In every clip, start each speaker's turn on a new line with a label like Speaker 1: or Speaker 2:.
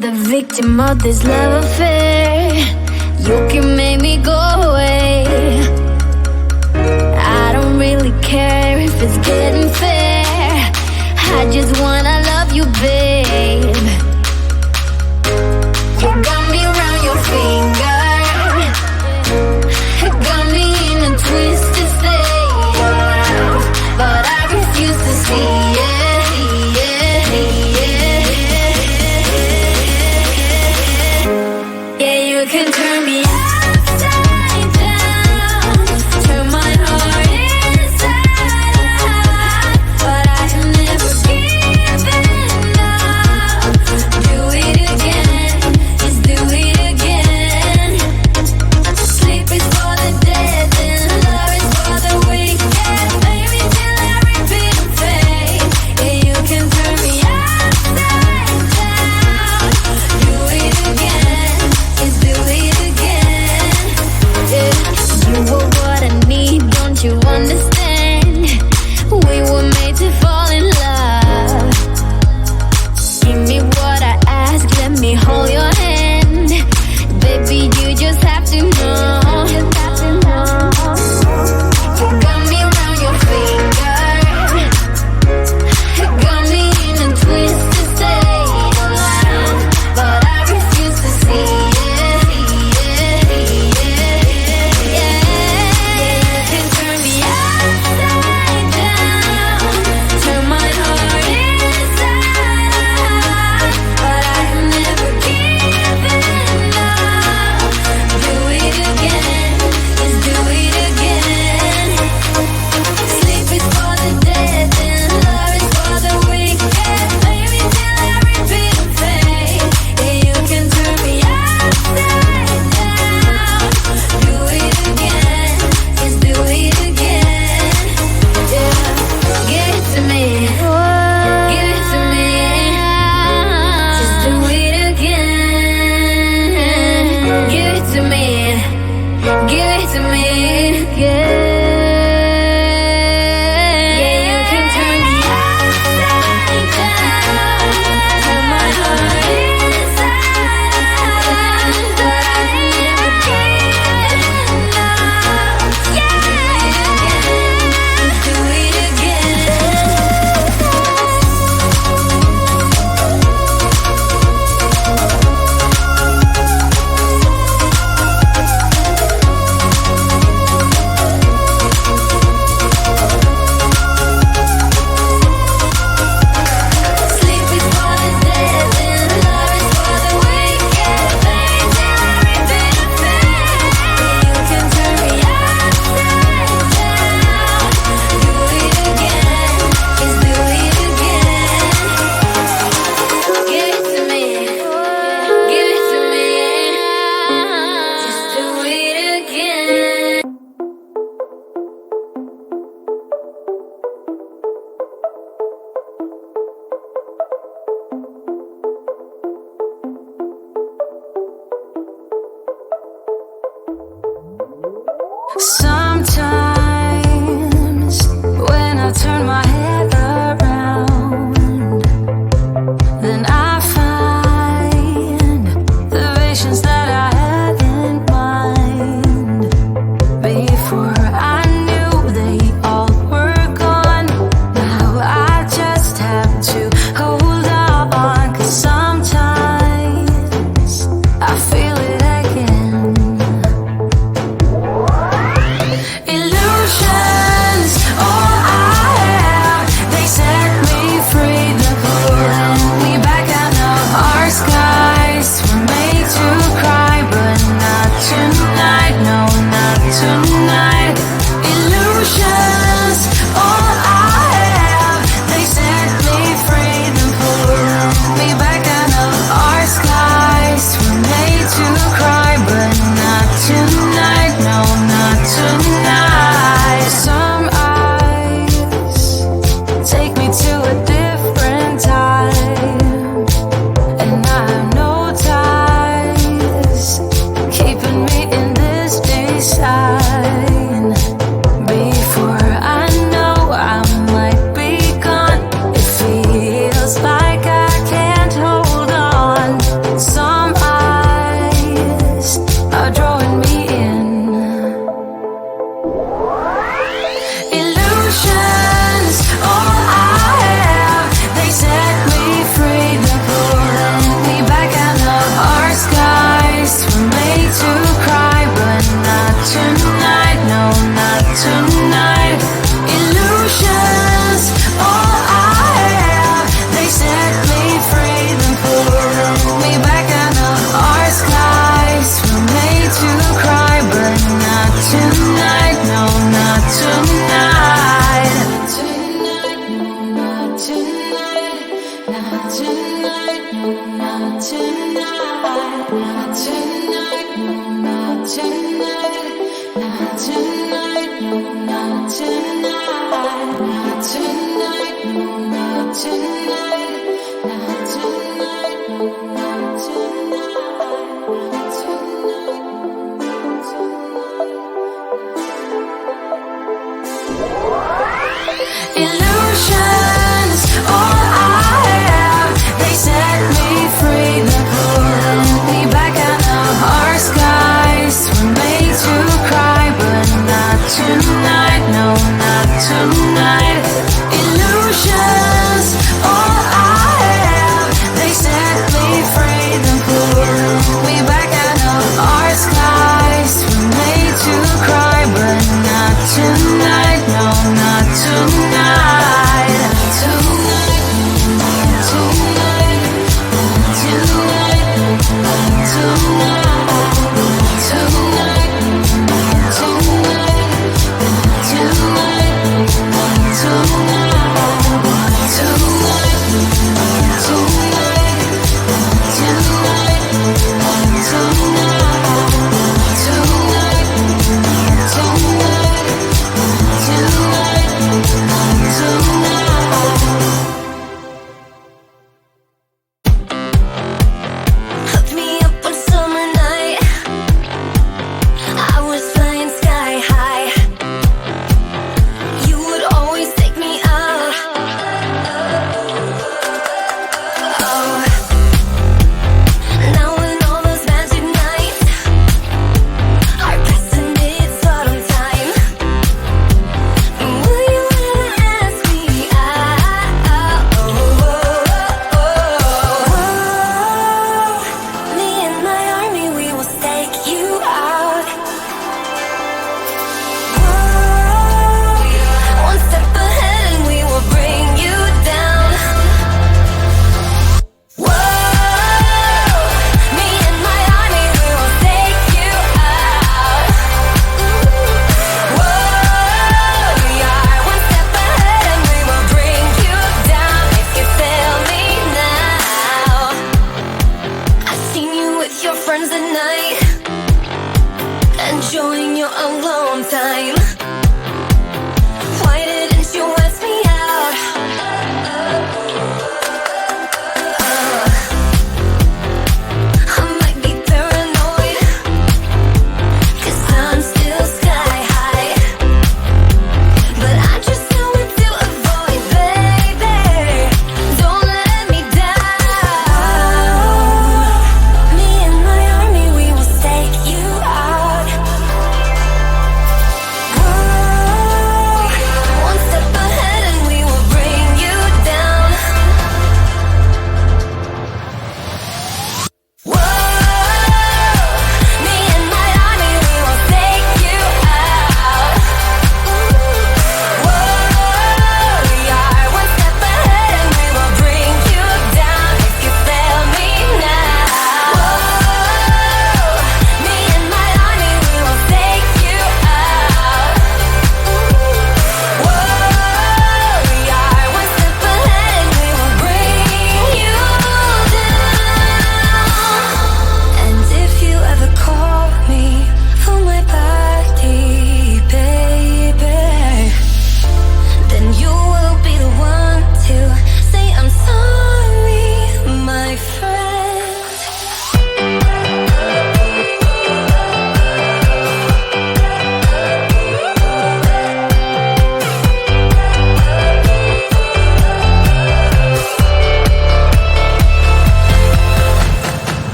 Speaker 1: the victim of this love affair. You can make me go away. I don't really care if it's getting fair. I just wanna love you, babe. You got me around your finger, got me in a twisted state, but I refuse to see it. Yeah, you can turn me upside down, turn my heart inside out, but I have never given up. Do it again, just do it again. Sleep is for the dead and love is for the weak. Yeah, baby, till I repeat and fade. Yeah, you can turn me upside down. Do it again, just do it again. Yeah, you were what I need, don't you understand? We were made to fall in love. Give me what I ask, let me hold your hand. Baby, you just have to know. You got me around your finger, got me in a twisted state, but I refuse to see it. Yeah, you can turn me upside down, turn my heart inside out, but I have never given up. Do it again, just do it again. Sleep is for the dead and love is for the weak. Yeah, baby, till I repeat and fade. Yeah, you can turn me upside down. Do it again, just do it again. Yeah, give it to me, give it to me. Just do it again. Give it to me, give it to me. Yeah. Yeah, you can turn me upside down, turn my heart inside out, but I never given up. Yeah, do it again. Sleep is for the dead and love is for the weak. Yeah, baby, till I repeat and fade. You can turn me upside down. Do it again, just do it again. Give it to me, give it to me. Just do it again.
Speaker 2: Sometimes when I turn my head around, then I find the visions that I had in mind. Before I knew they all were gone. Now I just have to hold on, 'cause sometimes I feel it again. Illusion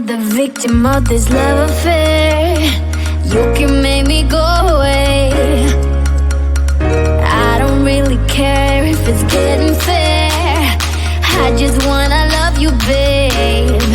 Speaker 1: the victim of this love affair. You can make me go away. I don't really care if it's getting fair. I just wanna love you, babe.